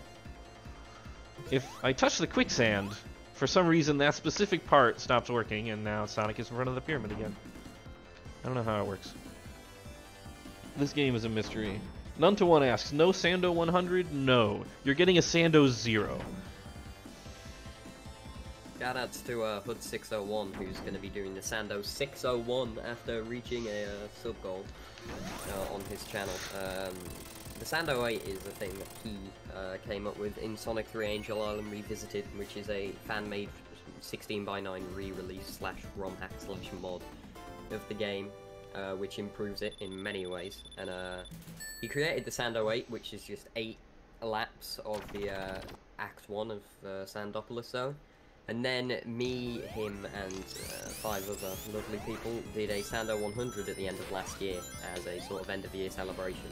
If I touch the quicksand, for some reason that specific part stops working, and now Sonic is in front of the pyramid again. I don't know how it works. This game is a mystery. None to One asks, no Sando 100? No. You're getting a Sando 0. Shoutouts to Hood 601, who's going to be doing the Sando 601 after reaching a sub goal on his channel. The Sando 8 is a thing that he came up with in Sonic 3 Angel Island Revisited, which is a fan-made 16:9 re-release / ROM hack / mod of the game, which improves it in many ways. And he created the Sando 8, which is just 8 laps of the Act 1 of Sandopolis Zone. And then me, him, and 5 other lovely people did a Sando 100 at the end of last year as a sort of end-of-year celebration.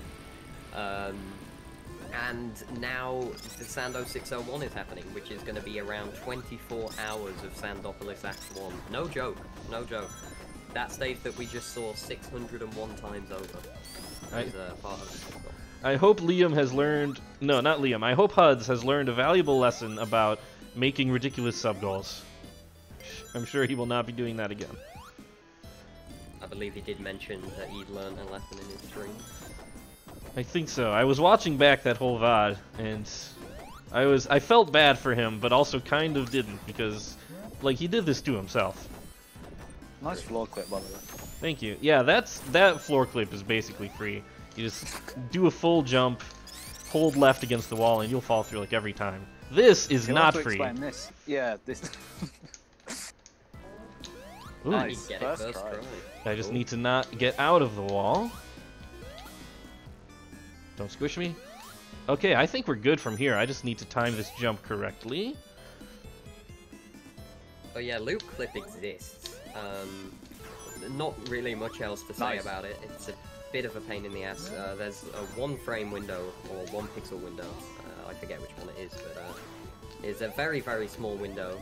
And now the Sando 601 is happening, which is going to be around 24 hours of Sandopolis Act 1. No joke, no joke. That stage that we just saw 601 times over is part of the I hope Liam has learned... No, not Liam. I hope Huds has learned a valuable lesson about making ridiculous sub-goals. I'm sure he will not be doing that again. I believe he did mention that he'd learned a lesson in his stream. I think so. I was watching back that whole VOD, and I felt bad for him, but also kind of didn't, because, like, he did this to himself. Nice floor clip, by the way. Thank you. Yeah, that floor clip is basically free. You just do a full jump, hold left against the wall and you'll fall through like every time. This is You'll not have to free. explain this. Yeah, this. Ooh. Nice. Get First it first try. try. I just need to not get out of the wall. Don't squish me. Okay, I think we're good from here. I just need to time this jump correctly. Oh yeah, loop clip exists. Not really much else to say Nice. about it. It's a bit of a pain in the ass. There's a one frame window or 1 pixel window. I forget which one it is, but it's a very, very small window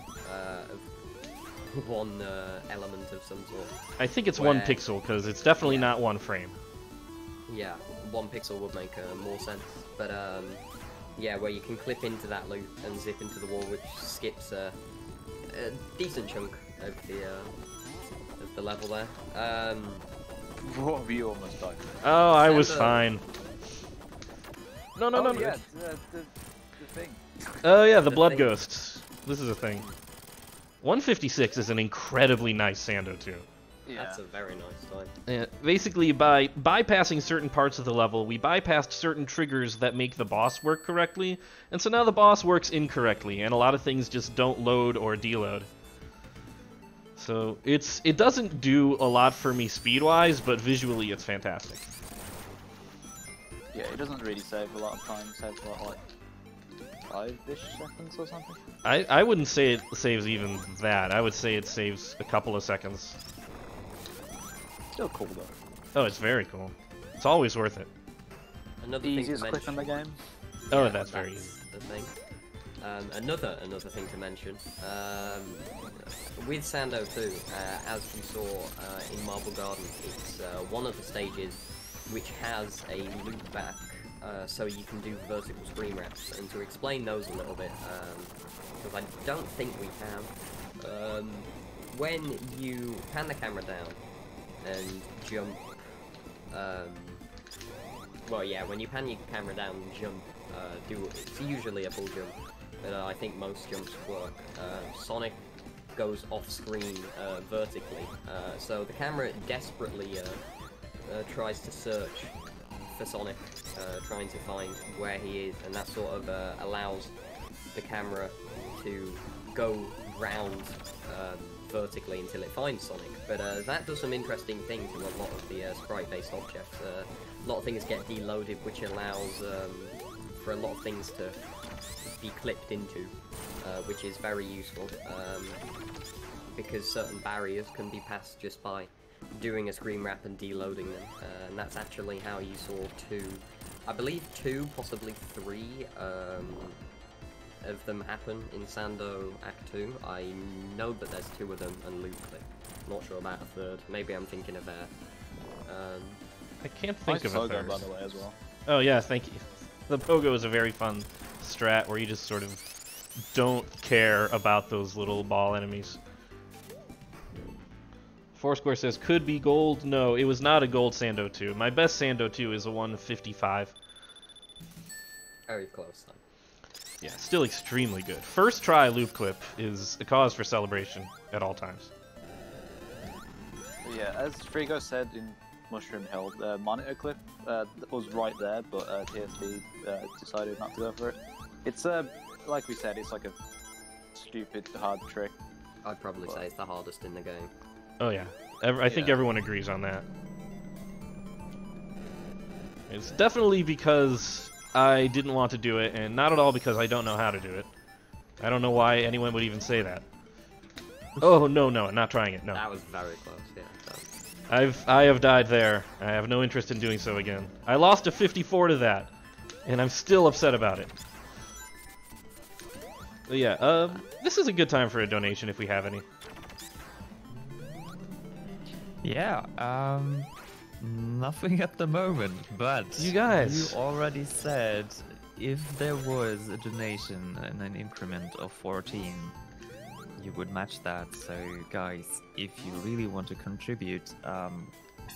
of one element of some sort. I think it's 1 Where- pixel because it's definitely Yeah. not 1 frame. Yeah, 1 pixel would make more sense. But yeah, where you can clip into that loop and zip into the wall, which skips a decent chunk of the level there. What have you almost died? Oh, I was Sando. fine. No, no, no, Oh no. yeah, the thing. Oh yeah, the The blood thing. ghosts. This is a thing. 156 is an incredibly nice Sando too. Yeah. That's a very nice time. Basically, by bypassing certain parts of the level, we bypassed certain triggers that make the boss work correctly, and so now the boss works incorrectly, and a lot of things just don't load or deload. So it doesn't do a lot for me speed-wise, but visually it's fantastic. Yeah, it doesn't really save a lot of time. Saves a lot, like 5-ish seconds or something. I wouldn't say it saves even that. I would say it saves a couple of seconds. Still cool though. Oh, it's very cool. It's always worth it. Another The thing to easiest clip in mention. the game. Oh, Yeah, that's very easy. the thing. Another thing to mention. With Sando 2, as you saw in Marble Garden, it's one of the stages which has a loop back, so you can do vertical screen wraps. And to explain those a little bit, because I don't think we have, when you pan the camera down and jump, well, yeah, when you pan your camera down and jump, it's usually a full jump, but I think most jumps work. Sonic goes off screen vertically, so the camera desperately tries to search for Sonic, trying to find where he is, and that sort of allows the camera to go round vertically until it finds Sonic. But that does some interesting things with a lot of the sprite-based objects. A lot of things get deloaded, which allows for a lot of things to be clipped into, which is very useful, because certain barriers can be passed just by doing a screen wrap and deloading them, and that's actually how you saw I believe two, possibly three of them happen in Sando Act 2. I know that there's 2 of them and Loop Clip. Not sure about a third. Maybe I'm thinking of Air. I can't think Nice of a logo, third. by the way, as well. Oh yeah, thank you. The pogo is a very fun strat where you just sort of don't care about those little ball enemies. Foursquare says, could be gold. No, it was not a gold Sando 2. My best Sando 2 is a 155. Very close then. Yeah, still extremely good. First try loop clip is a cause for celebration at all times. But yeah, as Frigo said in Mushroom Hill, the monitor clip was right there, but TSD decided not to go for it. It's like we said, it's like a stupid hard trick. I'd probably say it's the hardest in the game. Oh yeah, I think Yeah. everyone agrees on that. It's definitely because I didn't want to do it, and not at all because I don't know how to do it. I don't know why anyone would even say that. Oh, no, not trying it, no. That was very close, yeah. So. I have died there. I have no interest in doing so again. I lost a 54 to that, and I'm still upset about it. But yeah, this is a good time for a donation if we have any. Yeah, nothing at the moment, but You guys. you already said if there was a donation in an increment of 14, you would match that. So guys, if you really want to contribute,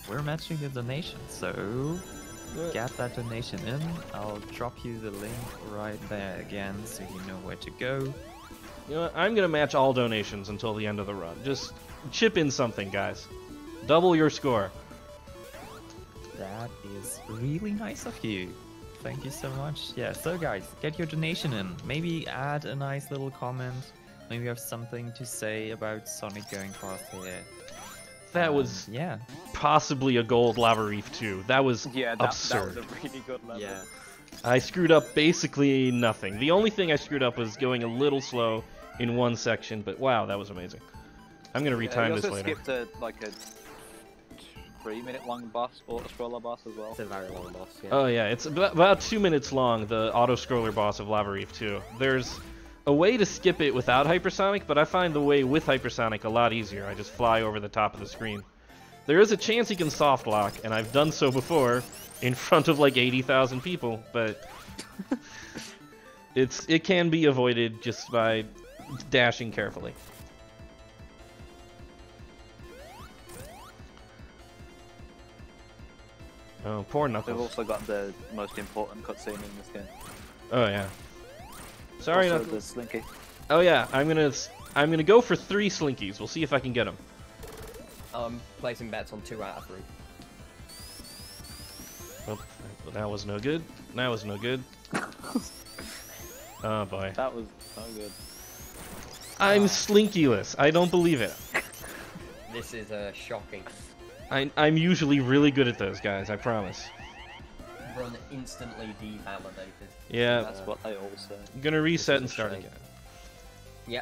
we're matching the donation. So get that donation in. I'll drop you the link right there again so you know where to go. You know what? I'm gonna match all donations until the end of the run. Just chip in something, guys. Double your score. That is really nice of you. Thank you so much. Yeah, so guys, get your donation in. Maybe add a nice little comment. Maybe you have something to say about Sonic going fast here. That was Yeah. possibly a gold Lava Reef too. That was Yeah, that absurd. was a really good level. Yeah. I screwed up basically nothing. The only thing I screwed up was going a little slow in one section, but wow, that was amazing. I'm gonna retime you this also later. skipped a 3-minute long boss, auto-scroller boss as well. It's a very long boss. Yeah. Oh yeah, it's about 2 minutes long, the auto-scroller boss of Lava Reef 2. There's a way to skip it without hypersonic, but I find the way with hypersonic a lot easier. I just fly over the top of the screen. There is a chance you can soft lock, and I've done so before in front of like 80,000 people, but it can be avoided just by dashing carefully. Oh, poor They've Knuckles. also got the most important cutscene in this game. Oh yeah. Sorry, also Knuckles. the Slinky. Oh yeah, I'm gonna go for 3 Slinkies. We'll see if I can get them. I'm placing bets on 2 out of 3. Oh, that was no good. That was no good. Oh boy. That was so good. I'm Slinkyless. I don't believe it. This is shocking. I'm usually really good at those guys. I promise. Run instantly devalidated. Yeah. That's what they all say. I'm gonna reset is and a start shame. again. Yeah.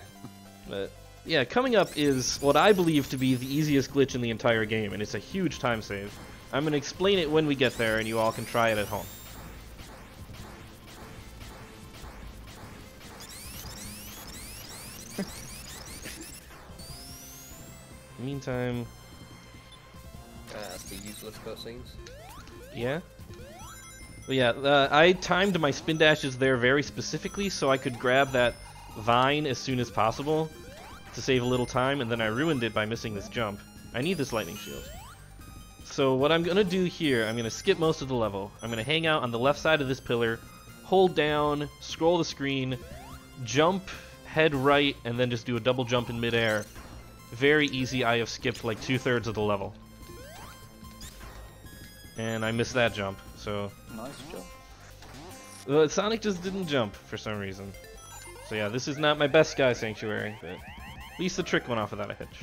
But yeah, coming up is what I believe to be the easiest glitch in the entire game, and it's a huge time save. I'm gonna explain it when we get there, and you all can try it at home. Meantime, That's the useless cutscenes. yeah. But yeah, I timed my spin dashes there very specifically so I could grab that vine as soon as possible to save a little time, and then I ruined it by missing this jump. I need this lightning shield. So what I'm gonna do here, I'm gonna skip most of the level. I'm gonna hang out on the left side of this pillar, hold down, scroll the screen, jump, head right, and then just do a double jump in midair. Very easy. I have skipped like 2/3 of the level. And I missed that jump, so... Nice job. Sonic just didn't jump for some reason. So yeah, this is not my best Sky Sanctuary, but at least the trick went off without a hitch.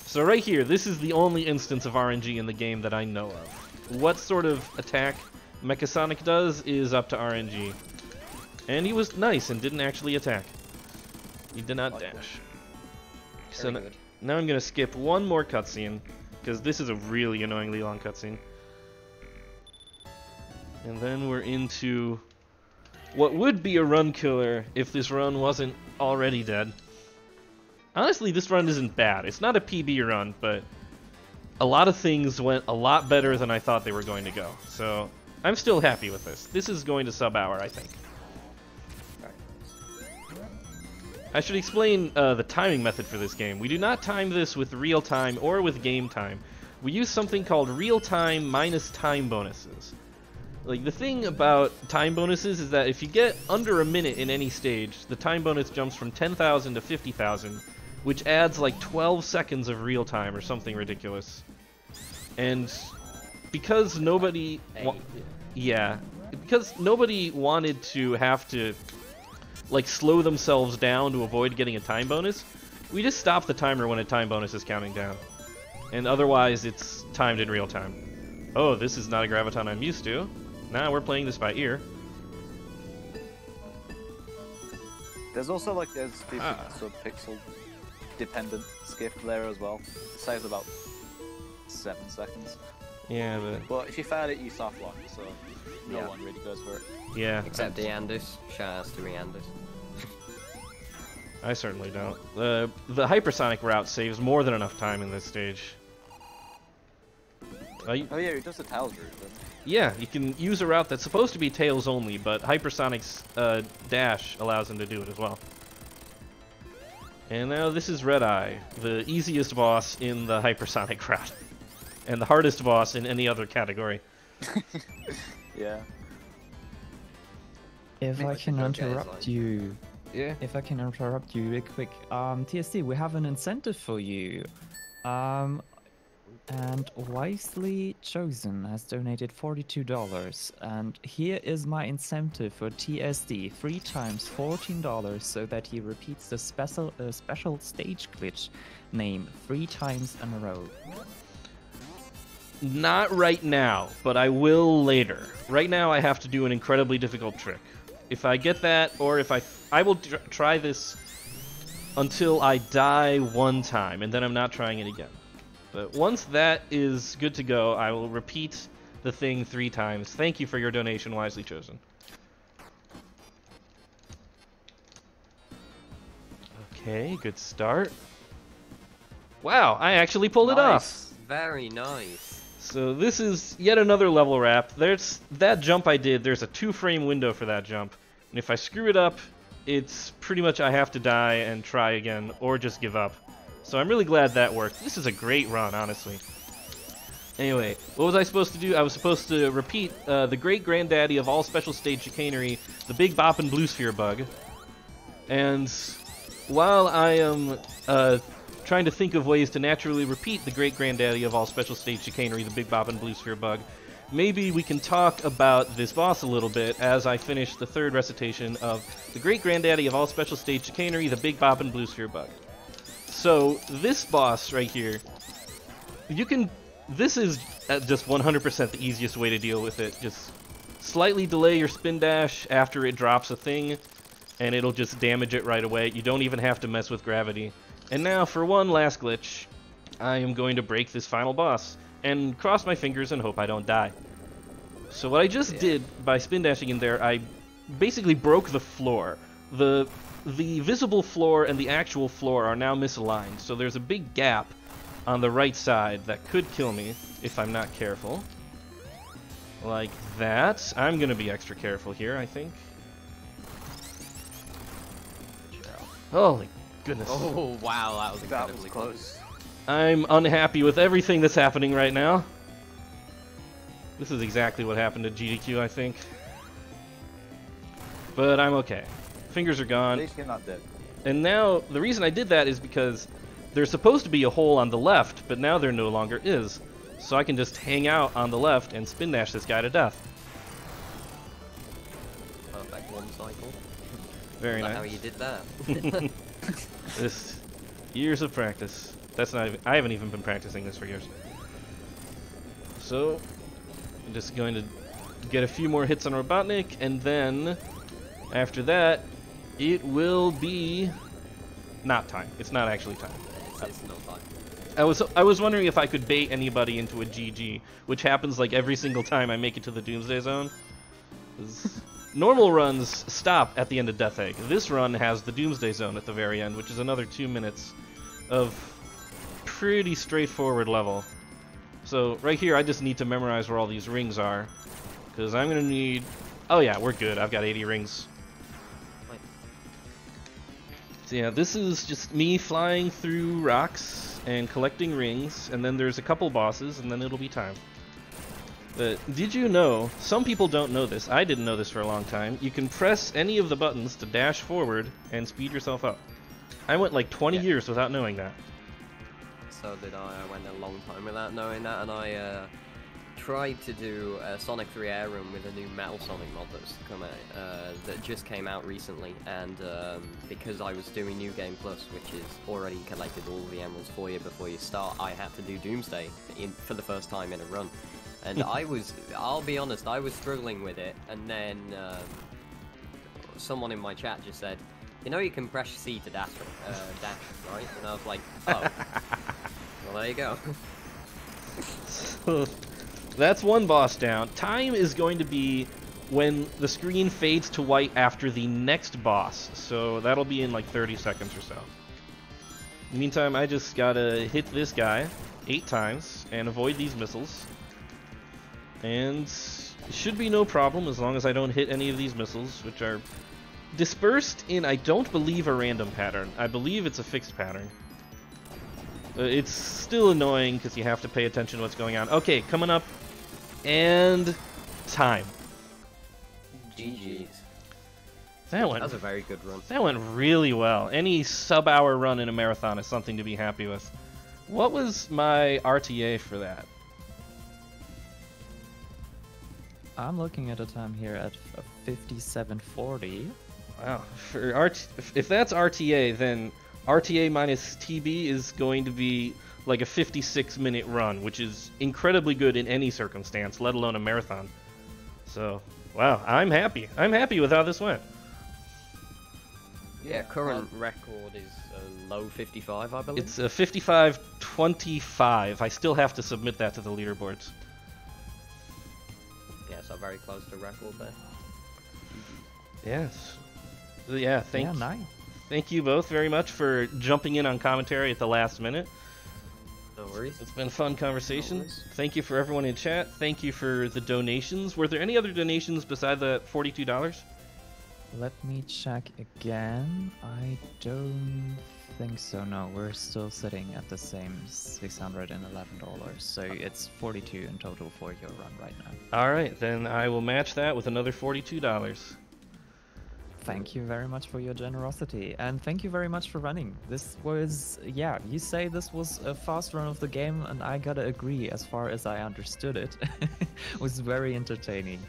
So right here, this is the only instance of RNG in the game that I know of. What sort of attack Mecha Sonic does is up to RNG. And he was nice and didn't actually attack. He did not dash. So Very good. now I'm gonna skip one more cutscene, because this is a really annoyingly long cutscene. And then we're into what would be a run killer if this run wasn't already dead. Honestly, this run isn't bad. It's not a PB run, but a lot of things went a lot better than I thought they were going to go. So I'm still happy with this. This is going to sub-hour, I think. I should explain the timing method for this game. We do not time this with real time or with game time. We use something called real time minus time bonuses. Like, the thing about time bonuses is that if you get under a minute in any stage, the time bonus jumps from 10,000 to 50,000, which adds like 12 seconds of real time or something ridiculous. And because nobody... because nobody wanted to have to like slow themselves down to avoid getting a time bonus, we just stop the timer when a time bonus is counting down. And otherwise it's timed in real time. Oh, this is not a graviton I'm used to. Nah, we're playing this by ear. There's also like there's the sub-pixel dependent skip there as well. It saves about 7 seconds. Yeah, But if you fail it, you soft lock, so no Yeah. one really goes for it. yeah. Except Eandus. Shout outs to Eandus. I certainly don't. The hypersonic route saves more than enough time in this stage. Oh yeah, he does the Tails route then. Yeah, you can use a route that's supposed to be Tails only, but Hypersonic's dash allows him to do it as well. And now this is Red Eye, the easiest boss in the Hypersonic route. And the hardest boss in any other category. Yeah. If Maybe I I can should go get his interrupt line. you, Yeah. if I can interrupt you real quick, TSD, we have an incentive for you. And Wisely Chosen has donated $42. And here is my incentive for TSD, 3 times $14, so that he repeats the special stage glitch name 3 times in a row. Not right now, but I will later. Right now I have to do an incredibly difficult trick. If I get that, or if I will try this until I die 1 time, and then I'm not trying it again. But once that is good to go, I will repeat the thing 3 times. Thank you for your donation, Wisely Chosen. Okay, good start. Wow, I actually pulled it off. Very nice. So this is yet another level wrap. There's that jump I did, there's a 2-frame window for that jump. And if I screw it up, it's pretty much I have to die and try again, or just give up. So I'm really glad that worked. This is a great run, honestly. Anyway, what was I supposed to do? I was supposed to repeat the great-granddaddy of all special stage chicanery, the Big Boppin' Blue Sphere bug. And while I am trying to think of ways to naturally repeat the great-granddaddy of all special stage chicanery, the Big Boppin' Blue Sphere bug, maybe we can talk about this boss a little bit as I finish the 3rd recitation of the great-granddaddy of all special stage chicanery, the Big Boppin' Blue Sphere bug. So, this boss right here, this is just 100% the easiest way to deal with it. Just slightly delay your spin dash after it drops a thing, and it'll just damage it right away. You don't even have to mess with gravity. And now, for one last glitch, I am going to break this final boss, and cross my fingers and hope I don't die. So what I just did by spin dashing in there, I basically broke the floor. The visible floor and the actual floor are now misaligned, so there's a big gap on the right side that could kill me if I'm not careful. Like that. I'm gonna be extra careful here, I think. Holy goodness. Oh, wow, that was That incredibly was close. I'm unhappy with everything that's happening right now. This is exactly what happened to GDQ, I think. But I'm okay. Fingers are At gone. least you're not dead. And now, the reason I did that is because there's supposed to be a hole on the left, but now there no longer is. So I can just hang out on the left and spin dash this guy to death. Perfect 1 cycle. Very Is that nice. how you did that? This years of practice. That's not even, I haven't even been practicing this for years. So, I'm just going to get a few more hits on Robotnik, and then after that, it will be not time. It's not actually time. It's not time. I was wondering if I could bait anybody into a GG, which happens like every single time I make it to the Doomsday Zone. 'Cause normal runs stop at the end of Death Egg. This run has the Doomsday Zone at the very end, which is another 2 minutes of pretty straightforward level. So right here, I just need to memorize where all these rings are, because I'm gonna need. Oh yeah, we're good. I've got 80 rings. So yeah, this is just me flying through rocks and collecting rings, and then there's a couple bosses, and then it'll be time. But did you know, some people don't know this, I didn't know this for a long time, you can press any of the buttons to dash forward and speed yourself up. I went like 20 years without knowing that. So did I. I went a long time without knowing that, and I tried to do a Sonic 3 Air Run with a new Metal Sonic mod that's come out, that just came out recently, and because I was doing New Game Plus, which is already collected all the emeralds for you before you start, I had to do Doomsday for the first time in a run. And I'll be honest, I was struggling with it, and then someone in my chat just said, you know you can press C to dash, right? And I was like, oh. Well, there you go. So, that's one boss down. Time is going to be when the screen fades to white after the next boss, so that'll be in like 30 seconds or so. In the meantime, I just gotta hit this guy 8 times and avoid these missiles. And it should be no problem as long as I don't hit any of these missiles, which are dispersed in, I don't believe, a random pattern. I believe it's a fixed pattern. It's still annoying because you have to pay attention to what's going on. Okay, coming up, and time. GG's. That That was a very good run. went really well. Any sub-hour run in a marathon is something to be happy with. What was my RTA for that? I'm looking at a time here at 57:40. Wow. If that's RTA, then RTA minus TB is going to be like a 56-minute run, which is incredibly good in any circumstance, let alone a marathon. So, wow, I'm happy. I'm happy with how this went. Yeah, current record is a low 55, I believe. It's a 55-25. I still have to submit that to the leaderboards. Yeah, so very close to record there. Yes. Yeah, Nice. thank you both very much for jumping in on commentary at the last minute. No worries. It's been a fun conversation. No worries. Thank you for everyone in chat. Thank you for the donations. Were there any other donations beside the $42? Let me check again. I don't think so. No, we're still sitting at the same $611. So it's 42 in total for your run right now. All right, then I will match that with another $42. Thank you very much for your generosity, and thank you very much for running. This was, yeah, you say this was a fast run of the game, and I gotta agree, as far as I understood it. It was very entertaining.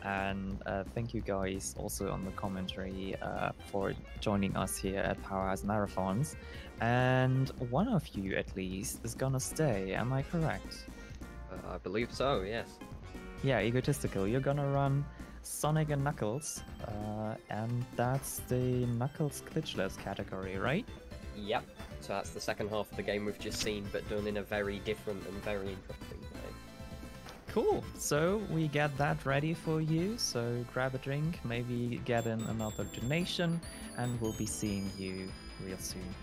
And thank you guys also on the commentary for joining us here at Powerhouse Marathons. And one of you, at least, is gonna stay, am I correct? I believe so, yes. Yeah, Egotistical, you're gonna run Sonic and Knuckles, and that's the Knuckles glitchless category, right? Yep. So that's the second half of the game we've just seen, but done in a very different and very interesting way. Cool. So we get that ready for you. So grab a drink, maybe get in another donation, and we'll be seeing you real soon.